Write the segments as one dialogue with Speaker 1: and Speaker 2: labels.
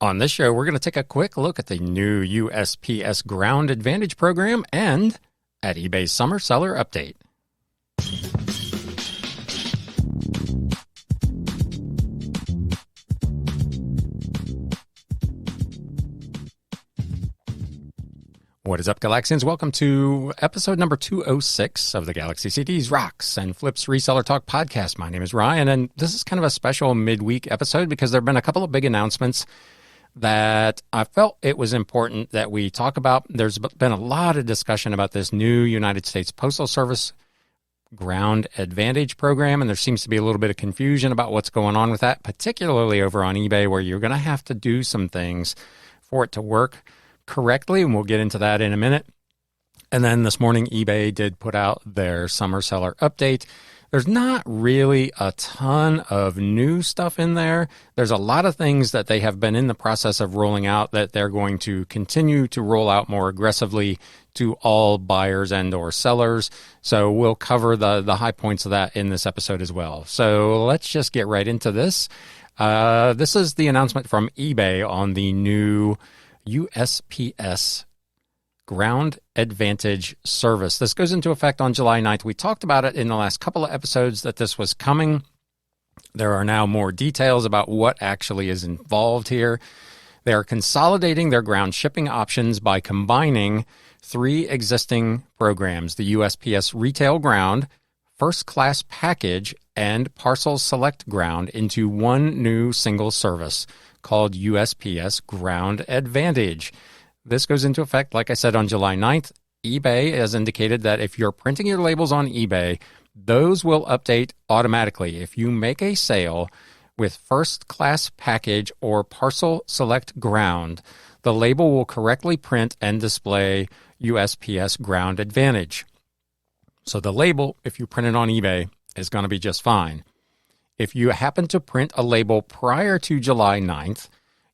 Speaker 1: On this show, we're going to take a quick look at the new USPS Ground Advantage program and at eBay's Summer Seller Update. What is up, Galaxians? Welcome to episode number 206 of the Galaxy CDs, Rocks, and Flips Reseller Talk podcast. My name is Ryan, and this is kind of a special midweek episode because there have been a couple of big announcements that I felt it was important that we talk about. There's been a lot of discussion about this new United States Postal Service Ground Advantage program, and there seems to be a little bit of confusion about what's going on with that, particularly over on eBay, where you're going to have to do some things for it to work correctly, and we'll get into that in a minute. And then this morning, eBay did put out their summer seller update. There's not really a ton of new stuff in there. There's a lot of things that they have been in the process of rolling out that they're going to continue to roll out more aggressively to all buyers and or sellers. So we'll cover the high points of that in this episode as well. So let's just get right into this. This is the announcement from eBay on the new USPS Ground Advantage service. This goes into effect on July 9th. We talked about it in the last couple of episodes that this was coming. There are now more details about what actually is involved here. They are consolidating their ground shipping options by combining three existing programs: the USPS Retail Ground, First Class Package, and Parcel Select Ground into one new single service called USPS Ground Advantage. This goes into effect, like I said, on July 9th. eBay has indicated that if you're printing your labels on eBay, those will update automatically. If you make a sale with First Class Package or Parcel Select Ground, the label will correctly print and display USPS Ground Advantage. So the label, if you print it on eBay, is going to be just fine. If you happen to print a label prior to July 9th,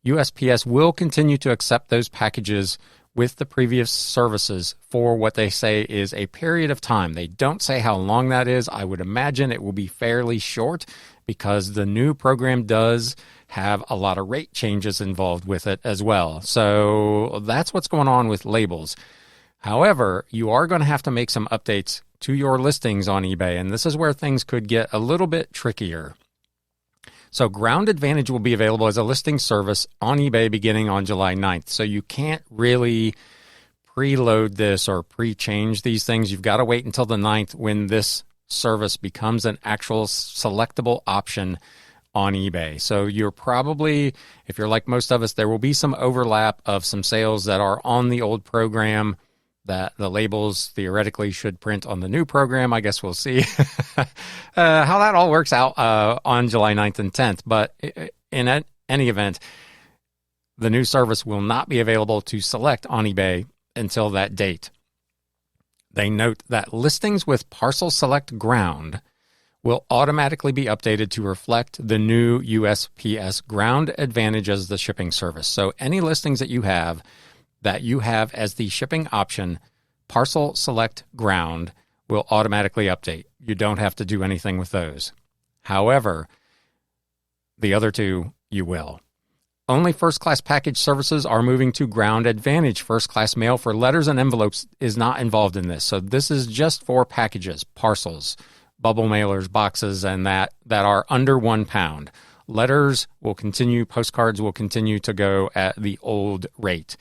Speaker 1: USPS will continue to accept those packages with the previous services for what they say is a period of time. They don't say how long that is. I would imagine it will be fairly short because the new program does have a lot of rate changes involved with it as well. So that's what's going on with labels. However, you are going to have to make some updates to your listings on eBay, and this is where things could get a little bit trickier. So Ground Advantage will be available as a listing service on eBay beginning on July 9th. So you can't really preload this or pre-change these things. You've got to wait until the 9th when this service becomes an actual selectable option on eBay. So you're probably, if you're like most of us, there will be some overlap of some sales that are on the old program that the labels theoretically should print on the new program. I guess we'll see how that all works out on July 9th and 10th. But in any event, the new service will not be available to select on eBay until that date. They note that listings with Parcel Select Ground will automatically be updated to reflect the new USPS Ground Advantage as the shipping service. So any listings that you have as the shipping option, Parcel Select Ground, will automatically update. You don't have to do anything with those. However, the other two, you will. Only First Class Package services are moving to Ground Advantage. First Class Mail for letters and envelopes is not involved in this. So this is just for packages, parcels, bubble mailers, boxes, and that are under 1 pound. Letters will continue, postcards will continue to go at the old rate.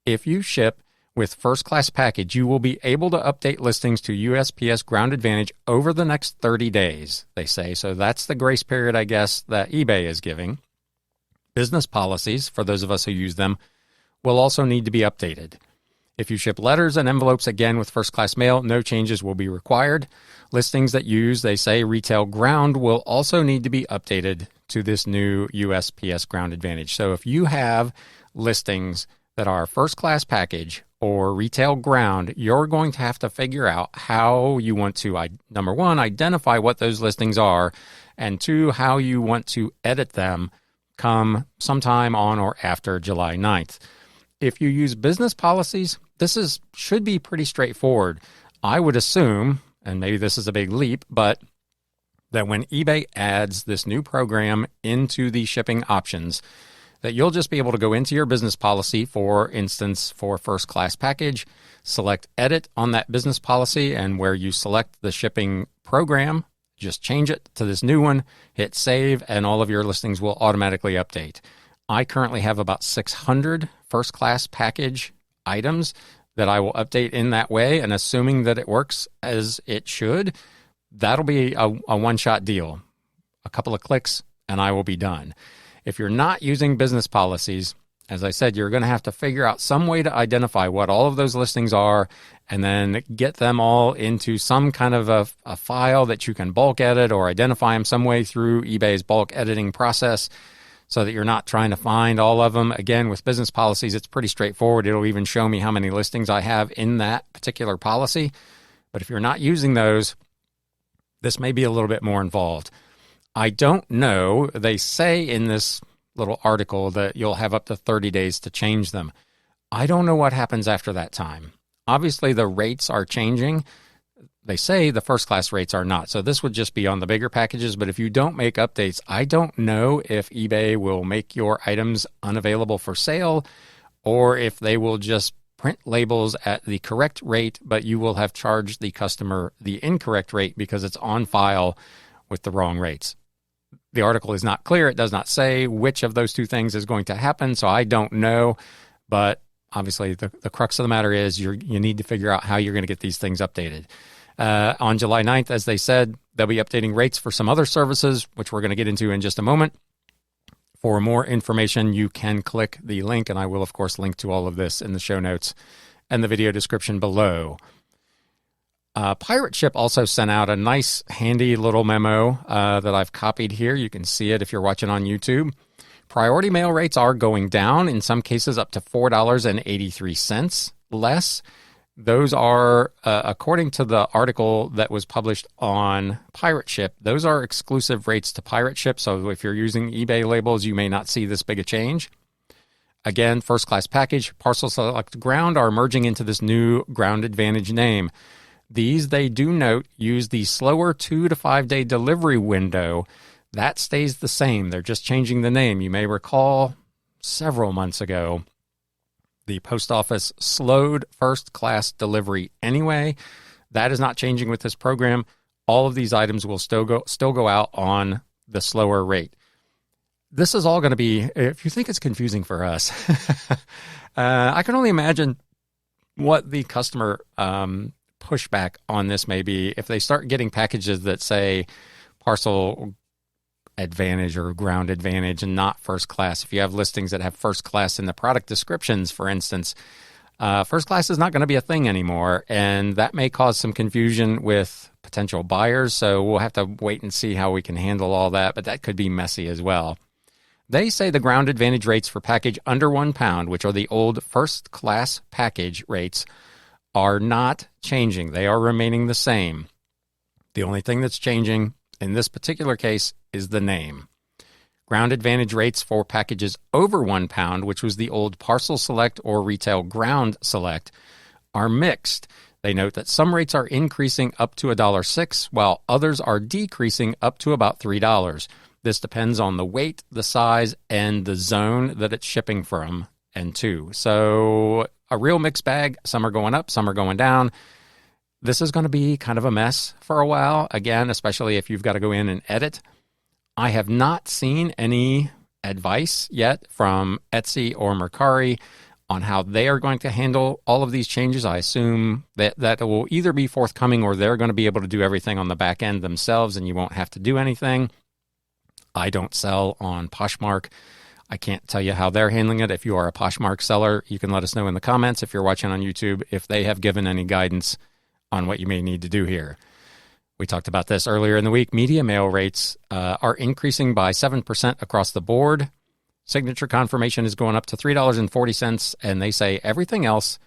Speaker 1: If you ship with First Class Package, you will be able to update listings to USPS Ground Advantage over the next 30 days, they say. So that's the grace period, I guess, that eBay is giving. Business policies, for those of us who use them, will also need to be updated. If you ship letters and envelopes again with First Class Mail, no changes will be required. Listings that use, they say, Retail Ground will also need to be updated to this new USPS Ground Advantage. So if you have listings that are First Class Package or Retail Ground, you're going to have to figure out how you want to, number one, identify what those listings are, and two, how you want to edit them come sometime on or after July 9th. If you use business policies, this should be pretty straightforward. I would assume, and maybe this is a big leap, but that when eBay adds this new program into the shipping options, that you'll just be able to go into your business policy, for instance, for first class package, select edit on that business policy, and where you select the shipping program, just change it to this new one, hit save, and all of your listings will automatically update. I currently have about 600 first class package items that I will update in that way, and assuming that it works as it should, that'll be a one-shot deal. A couple of clicks, and I will be done. If you're not using business policies, as I said, you're going to have to figure out some way to identify what all of those listings are and then get them all into some kind of a file that you can bulk edit or identify them some way through eBay's bulk editing process so that you're not trying to find all of them. Again, with business policies, it's pretty straightforward. It'll even show me how many listings I have in that particular policy. But if you're not using those, this may be a little bit more involved. I don't know. They say in this little article that you'll have up to 30 days to change them. I don't know what happens after that time. Obviously, the rates are changing. They say the first class rates are not. So this would just be on the bigger packages. But if you don't make updates, I don't know if eBay will make your items unavailable for sale or if they will just print labels at the correct rate, but you will have charged the customer the incorrect rate because it's on file with the wrong rates. The article is not clear. It does not say which of those two things is going to happen, so I don't know. But obviously, the crux of the matter is you need to figure out how you're going to get these things updated. On July 9th, as they said, they'll be updating rates for some other services, which we're going to get into in just a moment. For more information, you can click the link, and I will, of course, link to all of this in the show notes and the video description below. Pirate Ship also sent out a nice, handy little memo that I've copied here. You can see it if you're watching on YouTube. Priority mail rates are going down, in some cases up to $4.83 less. Those are, according to the article that was published on Pirate Ship, those are exclusive rates to Pirate Ship. So if you're using eBay labels, you may not see this big a change. Again, first class package, Parcel Select Ground are merging into this new Ground Advantage name. These, they do note, use the slower 2 to 5 day delivery window. That stays the same. They're just changing the name. You may recall several months ago, the post office slowed first class delivery anyway. That is not changing with this program. All of these items will still go out on the slower rate. This is all going to be, if you think it's confusing for us, I can only imagine what the customer pushback on this may be if they start getting packages that say Parcel Advantage or Ground Advantage and not first class. If you have listings that have first class in the product descriptions, for instance, first class is not going to be a thing anymore, and that may cause some confusion with potential buyers, so we'll have to wait and see how we can handle all that, but that could be messy as well. They say the Ground Advantage rates for package under 1 pound, which are the old first class package rates, are not changing. They are remaining the same. The only thing that's changing in this particular case is the name. Ground Advantage rates for packages over 1 pound, which was the old Parcel Select or Retail Ground Select, are mixed. They note that some rates are increasing up to $1.06, while others are decreasing up to about $3. This depends on the weight, the size, and the zone that it's shipping from and to. So a real mixed bag. Some are going up, some are going down. This is going to be kind of a mess for a while, again, especially if you've got to go in and edit. I have not seen any advice yet from Etsy or Mercari on how they are going to handle all of these changes. I assume that it will either be forthcoming or they're going to be able to do everything on the back end themselves and you won't have to do anything. I don't sell on Poshmark. I can't tell you how they're handling it. If you are a Poshmark seller, you can let us know in the comments if you're watching on YouTube if they have given any guidance on what you may need to do here. We talked about this earlier in the week. Media mail rates are increasing by 7% across the board. Signature confirmation is going up to $3.40, and they say everything else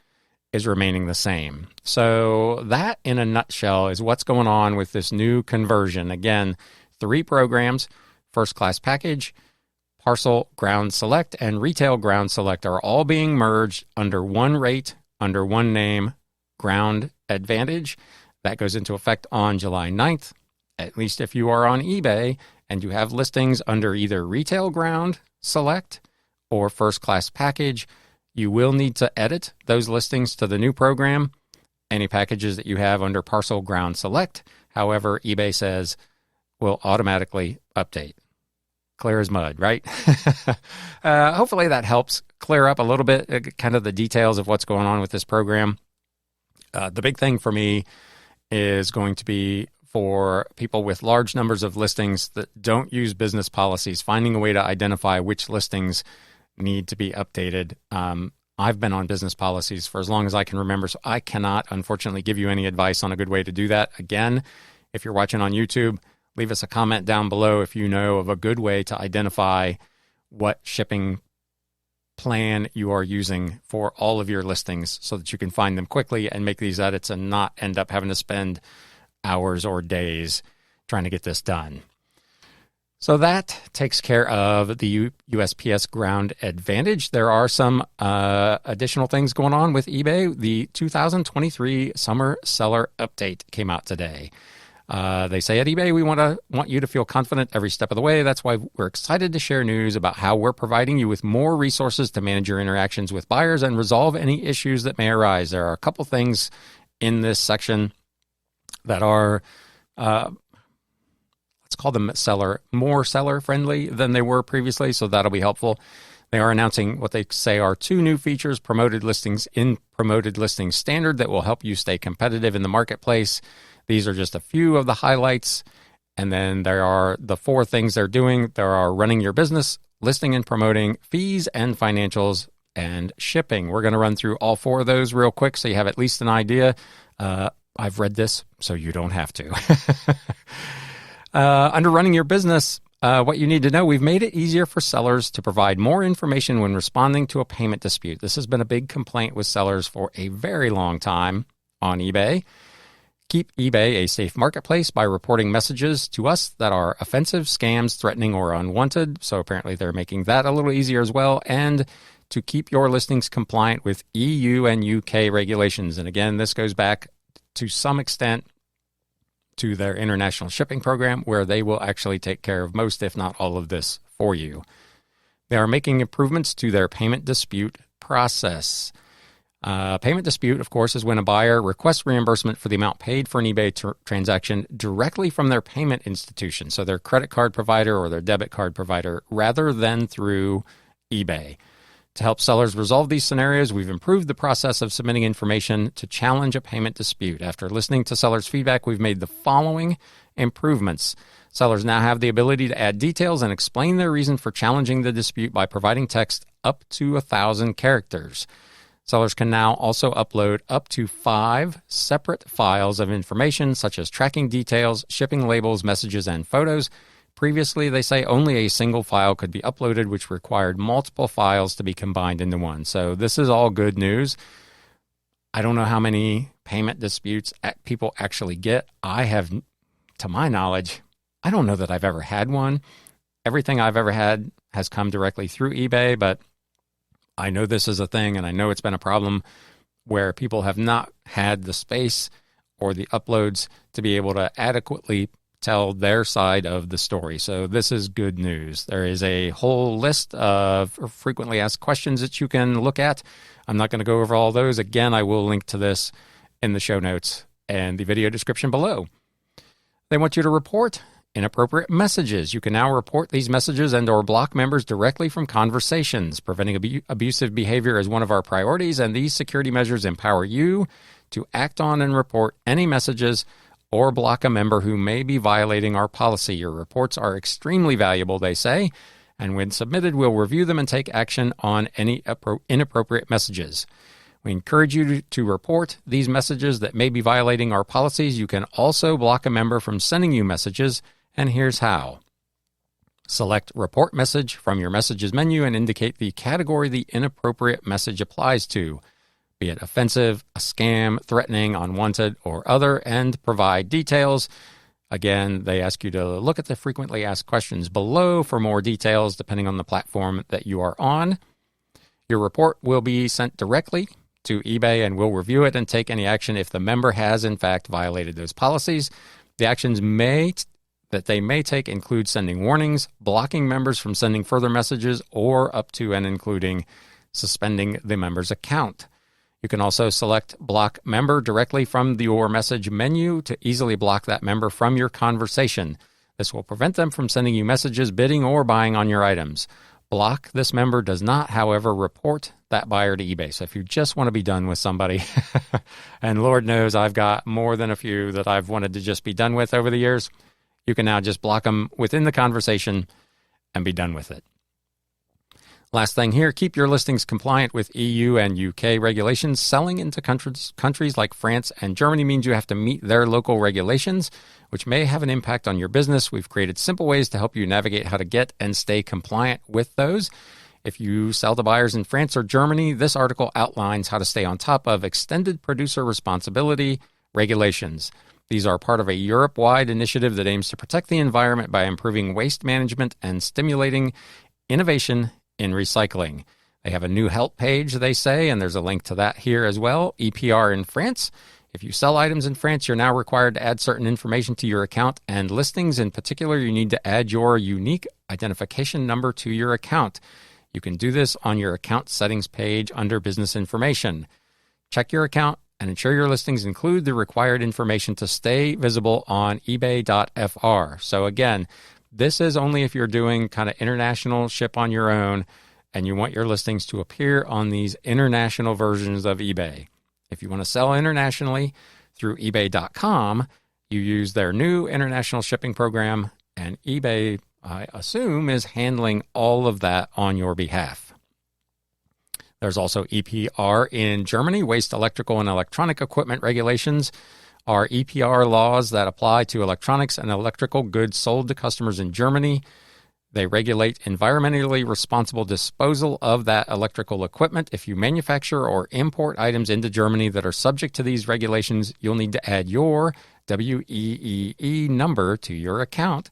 Speaker 1: is remaining the same. So that, in a nutshell, is what's going on with this new conversion. Again, 3 programs, First Class Package, Parcel Ground Select, and Retail Ground Select are all being merged under one rate, under one name, Ground Advantage. That goes into effect on July 9th, at least if you are on eBay and you have listings under either Retail Ground Select or first class package. You will need to edit those listings to the new program, any packages that you have under Parcel Ground Select. However, eBay says will automatically update. Clear as mud, right? Hopefully that helps clear up a little bit, kind of the details of what's going on with this program. The big thing for me is going to be for people with large numbers of listings that don't use business policies, finding a way to identify which listings need to be updated. I've been on business policies for as long as I can remember, so I cannot, unfortunately, give you any advice on a good way to do that. Again, if you're watching on YouTube, leave us a comment down below if you know of a good way to identify what shipping plan you are using for all of your listings so that you can find them quickly and make these edits and not end up having to spend hours or days trying to get this done. So that takes care of the USPS Ground Advantage. There are some additional things going on with eBay. The 2023 Summer Seller Update came out today. They say at eBay, we want you to feel confident every step of the way. That's why we're excited to share news about how we're providing you with more resources to manage your interactions with buyers and resolve any issues that may arise. There are a couple things in this section that are, let's call them more seller friendly than they were previously. So that'll be helpful. They are announcing what they say are 2 new features, promoted listings in Promoted Listings Standard, that will help you stay competitive in the marketplace. These are just a few of the highlights. And then there are the 4 things they're doing. There are running your business, listing and promoting, fees and financials, and shipping. We're going to run through all 4 of those real quick so you have at least an idea. I've read this, so you don't have to. Under running your business, what you need to know, we've made it easier for sellers to provide more information when responding to a payment dispute. This has been a big complaint with sellers for a very long time on eBay. Keep eBay a safe marketplace by reporting messages to us that are offensive, scams, threatening, or unwanted. So apparently they're making that a little easier as well. And to keep your listings compliant with EU and UK regulations. And again, this goes back to some extent to their international shipping program, where they will actually take care of most, if not all of this for you. They are making improvements to their payment dispute process. Payment dispute, of course, is when a buyer requests reimbursement for the amount paid for an eBay transaction directly from their payment institution, so their credit card provider or their debit card provider, rather than through eBay. To help sellers resolve these scenarios, we've improved the process of submitting information to challenge a payment dispute. After listening to sellers' feedback, we've made the following improvements. Sellers now have the ability to add details and explain their reason for challenging the dispute by providing text up to 1,000 characters. Sellers can now also upload up to 5 separate files of information, such as tracking details, shipping labels, messages, and photos. Previously, they say only a single file could be uploaded, which required multiple files to be combined into one. So this is all good news. I don't know how many payment disputes people actually get. I have, to my knowledge, I don't know that I've ever had one. Everything I've ever had has come directly through eBay, but I know this is a thing, and I know it's been a problem where people have not had the space or the uploads to be able to adequately tell their side of the story. So this is good news. There is a whole list of frequently asked questions that you can look at. I'm not going to go over all those. Again, I will link to this in the show notes and the video description below. They want you to report inappropriate messages. You can now report these messages and or block members directly from conversations. Preventing abusive behavior is one of our priorities, and these security measures empower you to act on and report any messages or block a member who may be violating our policy. Your reports are extremely valuable, they say, and when submitted, we'll review them and take action on any inappropriate messages. We encourage you to report these messages that may be violating our policies. You can also block a member from sending you messages, and here's how. Select Report Message from your Messages menu and indicate the category the inappropriate message applies to, be it offensive, a scam, threatening, unwanted, or other, and provide details. Again, they ask you to look at the frequently asked questions below for more details depending on the platform that you are on. Your report will be sent directly to eBay, and we'll review it and take any action if the member has in fact violated those policies. The actions that they may take include sending warnings, blocking members from sending further messages, or up to and including suspending the member's account. You can also select Block Member directly from your message menu to easily block that member from your conversation. This will prevent them from sending you messages, bidding, or buying on your items. Block this member does not, however, report that buyer to eBay. So if you just want to be done with somebody, and Lord knows I've got more than a few that I've wanted to just be done with over the years, you can now just block them within the conversation and be done with it. Last thing here, keep your listings compliant with EU and UK regulations. Selling into countries like France and Germany means you have to meet their local regulations, which may have an impact on your business. We've created simple ways to help you navigate how to get and stay compliant with those. If you sell to buyers in France or Germany, this article outlines how to stay on top of extended producer responsibility regulations. These are part of a Europe-wide initiative that aims to protect the environment by improving waste management and stimulating innovation in recycling. They have a new help page, they say, and there's a link to that here as well. EPR in France. If you sell items in France, you're now required to add certain information to your account and listings. In particular, you need to add your unique identification number to your account. You can do this on your account settings page under business information. Check your account and ensure your listings include the required information to stay visible on ebay.fr. So again, this is only if you're doing kind of international ship on your own and you want your listings to appear on these international versions of eBay. If you want to sell internationally through ebay.com, you use their new international shipping program, and eBay, I assume, is handling all of that on your behalf. There's also EPR in Germany. Waste electrical and electronic equipment regulations are EPR laws that apply to electronics and electrical goods sold to customers in Germany. They regulate environmentally responsible disposal of that electrical equipment. If you manufacture or import items into Germany that are subject to these regulations, you'll need to add your WEEE number to your account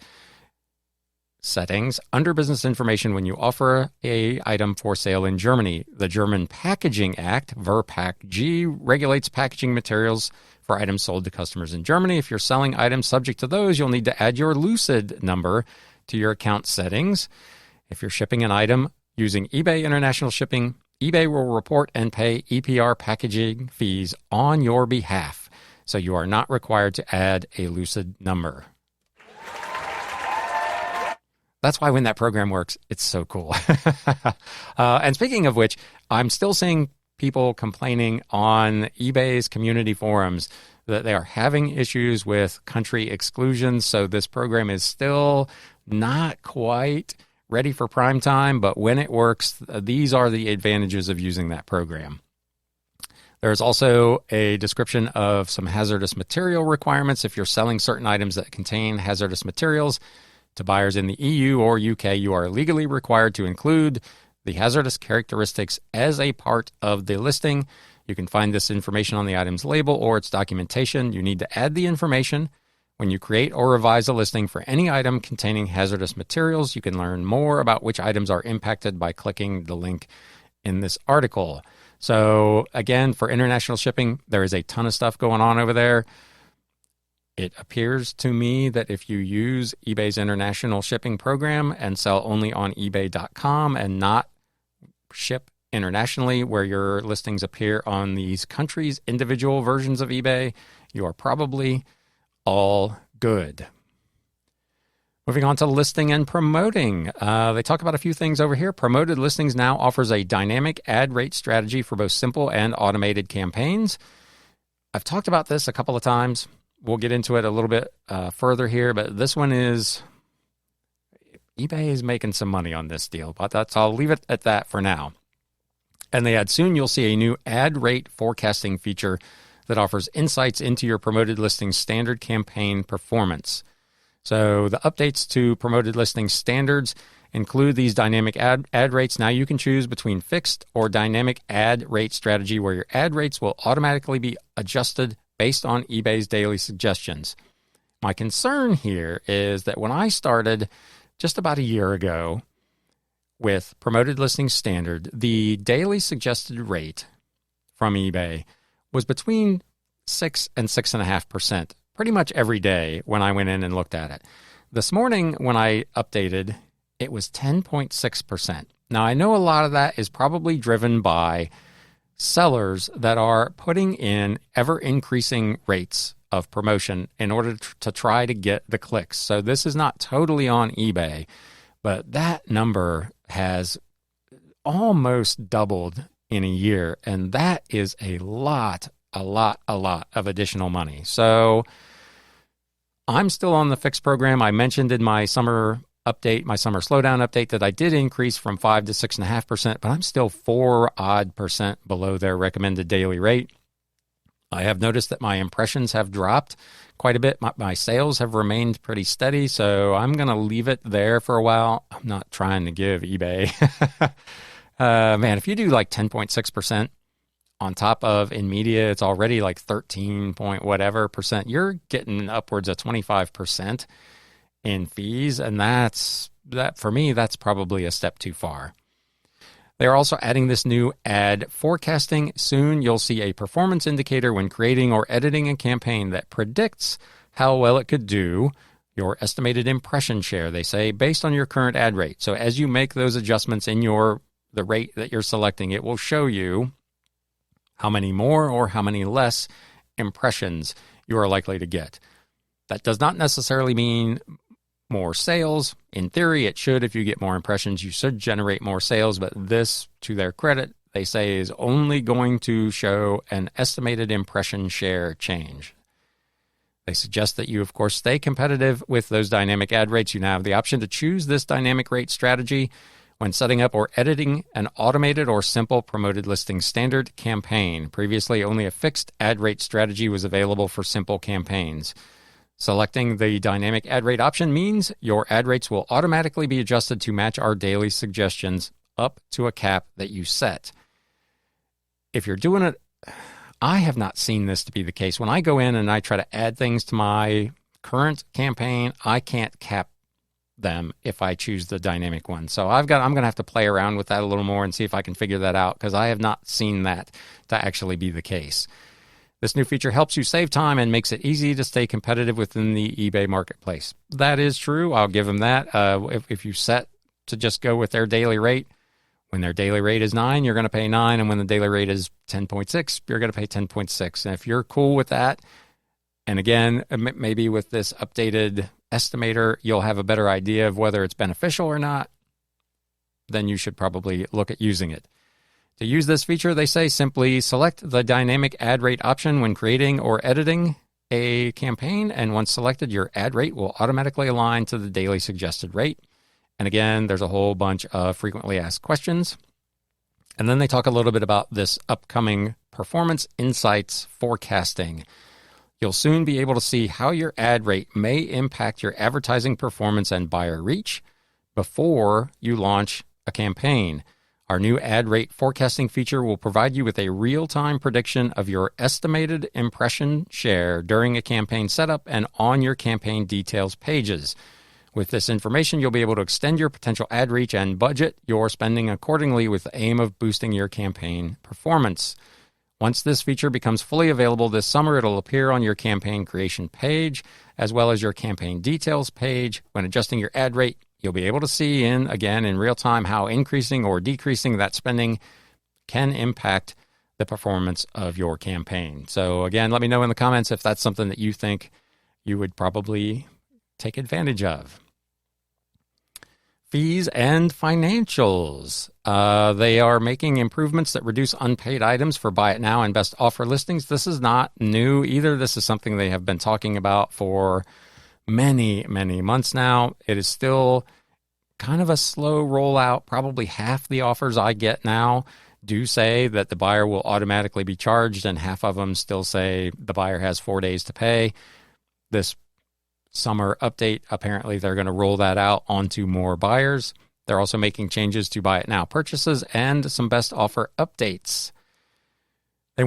Speaker 1: settings under business information when you offer a item for sale in Germany. The German Packaging Act, VerPackG, regulates packaging materials for items sold to customers in Germany. If you're selling items subject to those, you'll need to add your Lucid number to your account settings. If you're shipping an item using eBay International Shipping, eBay will report and pay EPR packaging fees on your behalf. So you are not required to add a Lucid number. That's why when that program works, it's so cool. And speaking of which, I'm still seeing people complaining on eBay's community forums that they are having issues with country exclusions. So this program is still not quite ready for prime time, but when it works, these are the advantages of using that program. There's also a description of some hazardous material requirements. If you're selling certain items that contain hazardous materials to buyers in the EU or UK, you are legally required to include the hazardous characteristics as a part of the listing. You can find this information on the item's label or its documentation. You need to add the information when you create or revise a listing for any item containing hazardous materials. You can learn more about which items are impacted by clicking the link in this article. So again, for international shipping, there is a ton of stuff going on over there. It appears to me that if you use eBay's international shipping program and sell only on ebay.com and not ship internationally where your listings appear on these countries' individual versions of eBay, you are probably all good. Moving on to listing and promoting. They talk about a few things over here. Promoted Listings now offers a dynamic ad rate strategy for both simple and automated campaigns. I've talked about this a couple of times. We'll get into it a little bit further here, but this one is, eBay is making some money on this deal, but I'll leave it at that for now. And they add, soon you'll see a new ad rate forecasting feature that offers insights into your promoted listings standard campaign performance. So the updates to promoted listings standards include these dynamic ad rates. Now you can choose between fixed or dynamic ad rate strategy, where your ad rates will automatically be adjusted based on eBay's daily suggestions. My concern here is that when I started just about a year ago with promoted listings standard, the daily suggested rate from eBay was between 6 and 6.5%, pretty much every day when I went in and looked at it. This morning when I updated, it was 10.6%. Now, I know a lot of that is probably driven by sellers that are putting in ever-increasing rates of promotion in order to try to get the clicks. So this is not totally on eBay, but that number has almost doubled in a year, and that is a lot of additional money. So I'm still on the fixed program. I mentioned in my summer update, my summer slowdown update, that I did increase from 5 to 6.5%, but I'm still 4% below their recommended daily rate. I have noticed that my impressions have dropped quite a bit. My sales have remained pretty steady, so I'm going to leave it there for a while. I'm not trying to give eBay. Man, if you do like 10.6% on top of in media, it's already like 13 point whatever percent. You're getting upwards of 25% in fees, and that for me, that's probably a step too far. They're also adding this new ad forecasting. Soon you'll see a performance indicator when creating or editing a campaign that predicts how well it could do, your estimated impression share, they say, based on your current ad rate. So as you make those adjustments in the rate that you're selecting, it will show you how many more or how many less impressions you are likely to get. That does not necessarily mean more sales. In theory, it should. If you get more impressions, you should generate more sales. But this, to their credit, they say is only going to show an estimated impression share change. They suggest that you, of course, stay competitive with those dynamic ad rates. You now have the option to choose this dynamic rate strategy when setting up or editing an automated or simple promoted listing standard campaign. Previously, only a fixed ad rate strategy was available for simple campaigns. Selecting the dynamic ad rate option means your ad rates will automatically be adjusted to match our daily suggestions up to a cap that you set. If you're doing it, I have not seen this to be the case. When I go in and I try to add things to my current campaign, I can't cap them if I choose the dynamic one. So I'm going to have to play around with that a little more and see if I can figure that out, because I have not seen that to actually be the case. This new feature helps you save time and makes it easy to stay competitive within the eBay marketplace. That is true. I'll give them that. If you set to just go with their daily rate, when their daily rate is 9, you're going to pay 9. And when the daily rate is 10.6, you're going to pay 10.6. And if you're cool with that, and again, maybe with this updated estimator, you'll have a better idea of whether it's beneficial or not, then you should probably look at using it. To use this feature, they say simply select the dynamic ad rate option when creating or editing a campaign, and once selected, your ad rate will automatically align to the daily suggested rate. And again, there's a whole bunch of frequently asked questions. And then they talk a little bit about this upcoming performance insights forecasting. You'll soon be able to see how your ad rate may impact your advertising performance and buyer reach before you launch a campaign. Our new ad rate forecasting feature will provide you with a real-time prediction of your estimated impression share during a campaign setup and on your campaign details pages. With this information, you'll be able to extend your potential ad reach and budget your spending accordingly with the aim of boosting your campaign performance. Once this feature becomes fully available this summer, it'll appear on your campaign creation page as well as your campaign details page. When adjusting your ad rate, you'll be able to see in real time how increasing or decreasing that spending can impact the performance of your campaign. So again, let me know in the comments if that's something that you think you would probably take advantage of. Fees and financials. They are making improvements that reduce unpaid items for buy it now and best offer listings. This is not new either. This is something they have been talking about for many months now. It is still kind of a slow rollout. Probably half the offers I get now do say that the buyer will automatically be charged, and half of them still say the buyer has 4 days to pay. This summer update, apparently they're going to roll that out onto more buyers. They're also making changes to buy it now purchases and some best offer updates. We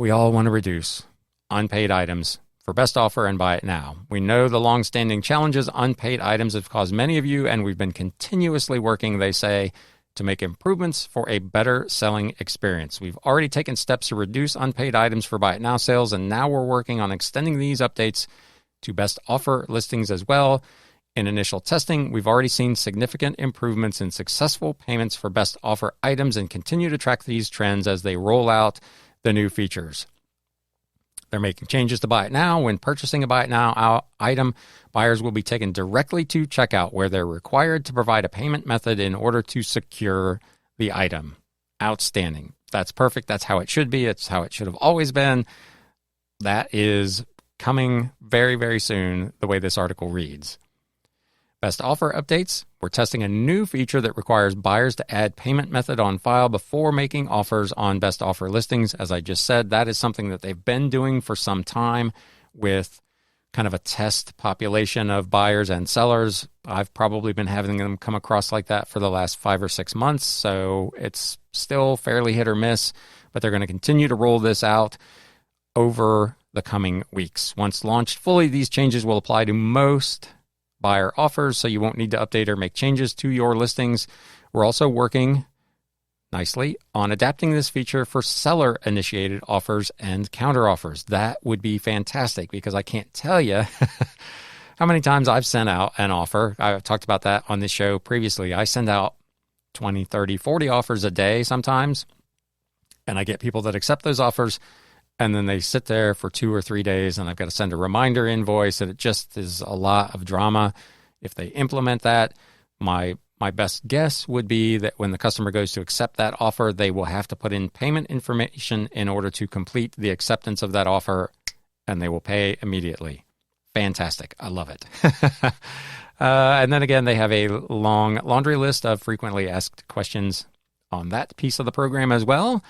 Speaker 1: all want to reduce unpaid items for best offer and buy it now. We know the long-standing challenges unpaid items have caused many of you, and we've been continuously working, they say, to make improvements for a better selling experience. We've already taken steps to reduce unpaid items for buy it now sales, and now we're working on extending these updates to best offer listings as well. In initial testing, we've already seen significant improvements in successful payments for best offer items and continue to track these trends as they roll out the new features. They're making changes to Buy It Now. When purchasing a Buy It Now item, buyers will be taken directly to checkout where they're required to provide a payment method in order to secure the item. Outstanding. That's perfect. That's how it should be. It's how it should have always been. That is coming very, very soon, the way this article reads. Best offer updates. We're testing a new feature that requires buyers to add payment method on file before making offers on best offer listings. As I just said, that is something that they've been doing for some time with kind of a test population of buyers and sellers. I've probably been having them come across like that for the last 5 or 6 months, so it's still fairly hit or miss, but they're going to continue to roll this out over the coming weeks. Once launched fully, these changes will apply to most buyer offers, so you won't need to update or make changes to your listings. We're also working nicely on adapting this feature for seller-initiated offers and counteroffers. That would be fantastic because I can't tell you how many times I've sent out an offer. I've talked about that on this show previously. I send out 20, 30, 40 offers a day sometimes, and I get people that accept those offers, and then they sit there for 2 or 3 days, and I've got to send a reminder invoice, and it just is a lot of drama. If they implement that, my best guess would be that when the customer goes to accept that offer, they will have to put in payment information in order to complete the acceptance of that offer, and they will pay immediately. Fantastic. I love it. And then again, they have a long laundry list of frequently asked questions on that piece of the program as well.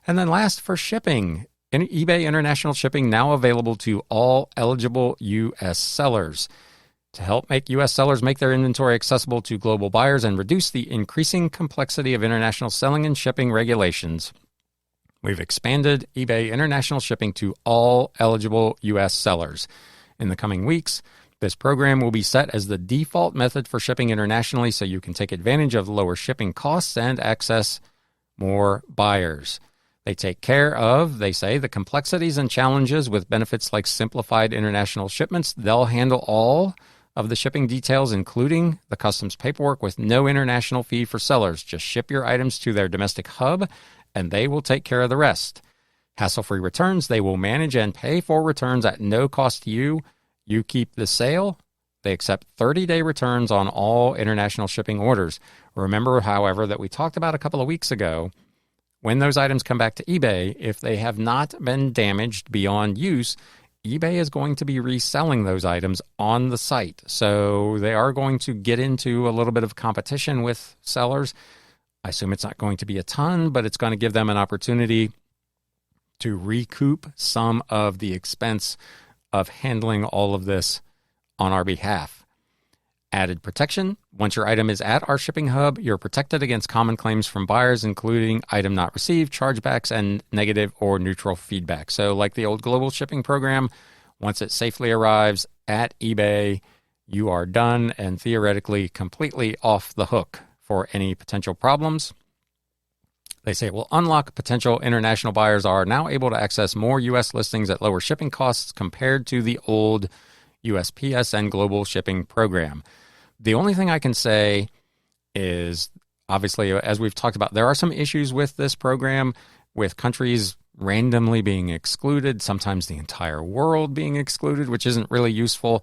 Speaker 1: And then last, for shipping. eBay International Shipping now available to all eligible U.S. sellers. To help make U.S. sellers make their inventory accessible to global buyers and reduce the increasing complexity of international selling and shipping regulations, we've expanded eBay International Shipping to all eligible U.S. sellers. In the coming weeks, this program will be set as the default method for shipping internationally so you can take advantage of lower shipping costs and access more buyers. They take care of, they say, the complexities and challenges with benefits like simplified international shipments. They'll handle all of the shipping details, including the customs paperwork, with no international fee for sellers. Just ship your items to their domestic hub, and they will take care of the rest. Hassle-free returns. They will manage and pay for returns at no cost to you. You keep the sale. They accept 30-day returns on all international shipping orders. Remember, however, that we talked about a couple of weeks ago, when those items come back to eBay, if they have not been damaged beyond use, eBay is going to be reselling those items on the site. So they are going to get into a little bit of competition with sellers. I assume it's not going to be a ton, but it's going to give them an opportunity to recoup some of the expense of handling all of this on our behalf. Added protection. Once your item is at our shipping hub, you're protected against common claims from buyers, including item not received, chargebacks, and negative or neutral feedback. So like the old global shipping program, once it safely arrives at eBay, you are done and theoretically completely off the hook for any potential problems. They say it will unlock potential international buyers are now able to access more U.S. listings at lower shipping costs compared to the old USPS and global shipping program. The only thing I can say is, obviously, as we've talked about, there are some issues with this program, with countries randomly being excluded, sometimes the entire world being excluded, which isn't really useful.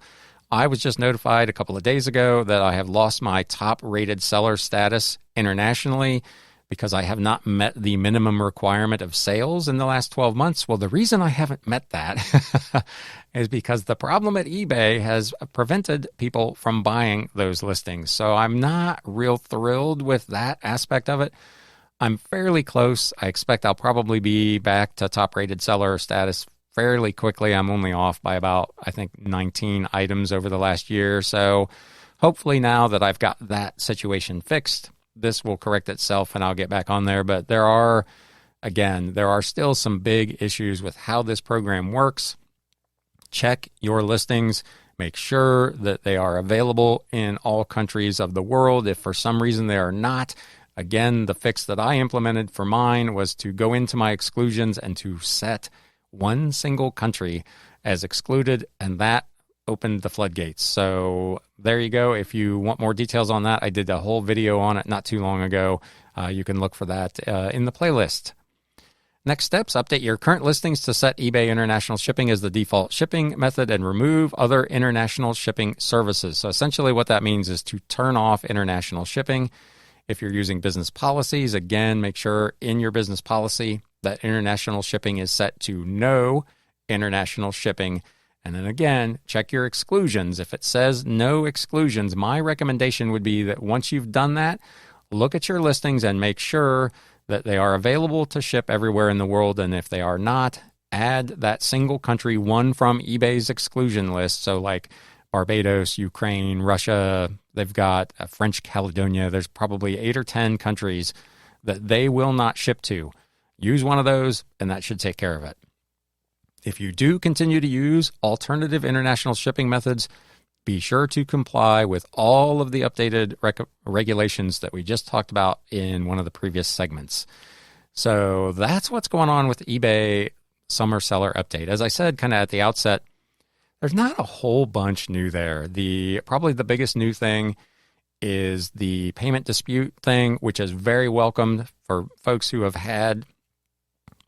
Speaker 1: I was just notified a couple of days ago that I have lost my top-rated seller status internationally because I have not met the minimum requirement of sales in the last 12 months. Well, the reason I haven't met that is because the problem at eBay has prevented people from buying those listings. So I'm not real thrilled with that aspect of it. I'm fairly close. I expect I'll probably be back to top-rated seller status fairly quickly. I'm only off by about, 19 items over the last year. So hopefully now that I've got that situation fixed, this will correct itself and I'll get back on there. But there are still some big issues with how this program works. Check your listings. Make sure that they are available in all countries of the world. If for some reason they are not, again, the fix that I implemented for mine was to go into my exclusions and to set one single country as excluded, and that opened the floodgates. So there you go. If you want more details on that, I did a whole video on it not too long ago. You can look for that in the playlist. Next steps, update your current listings to set eBay International Shipping as the default shipping method and remove other international shipping services. So essentially what that means is to turn off international shipping. If you're using business policies, again, make sure in your business policy that international shipping is set to no international shipping. And then again, check your exclusions. If it says no exclusions, my recommendation would be that once you've done that, look at your listings and make sure that they are available to ship everywhere in the world. And if they are not, add that single country one from eBay's exclusion list. So like Barbados, Ukraine, Russia, they've got French Caledonia. There's probably 8 or 10 countries that they will not ship to. Use one of those, and that should take care of it. If you do continue to use alternative international shipping methods, be sure to comply with all of the updated regulations that we just talked about in one of the previous segments. So that's what's going on with eBay Summer Seller Update. As I said kind of at the outset, there's not a whole bunch new there. Probably the biggest new thing is the payment dispute thing, which is very welcomed for folks who have had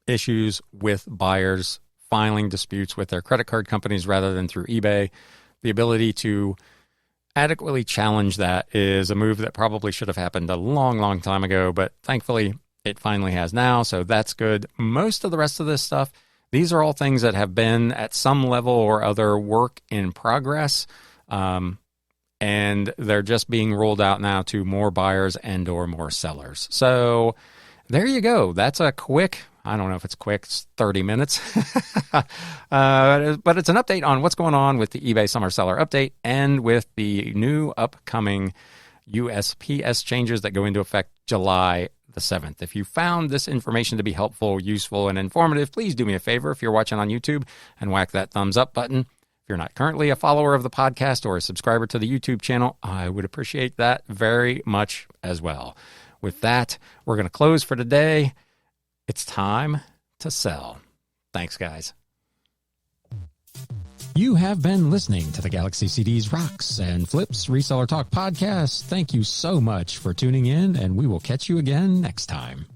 Speaker 1: issues with buyers filing disputes with their credit card companies rather than through eBay. The ability to adequately challenge that is a move that probably should have happened a long, long time ago, but thankfully it finally has now, so that's good. Most of the rest of this stuff, these are all things that have been at some level or other work in progress, and they're just being rolled out now to more buyers and or more sellers. So there you go. That's a quick, I don't know if it's quick, it's 30 minutes. But it's an update on what's going on with the eBay Summer Seller Update and with the new upcoming USPS changes that go into effect July the 7th. If you found this information to be helpful, useful, and informative, please do me a favor if you're watching on YouTube and whack that thumbs up button. If you're not currently a follower of the podcast or a subscriber to the YouTube channel, I would appreciate that very much as well. With that, we're going to close for today. It's time to sell. Thanks, guys. You have been listening to the Galaxy CDs Rocks and Flips Reseller Talk podcast. Thank you so much for tuning in, and we will catch you again next time.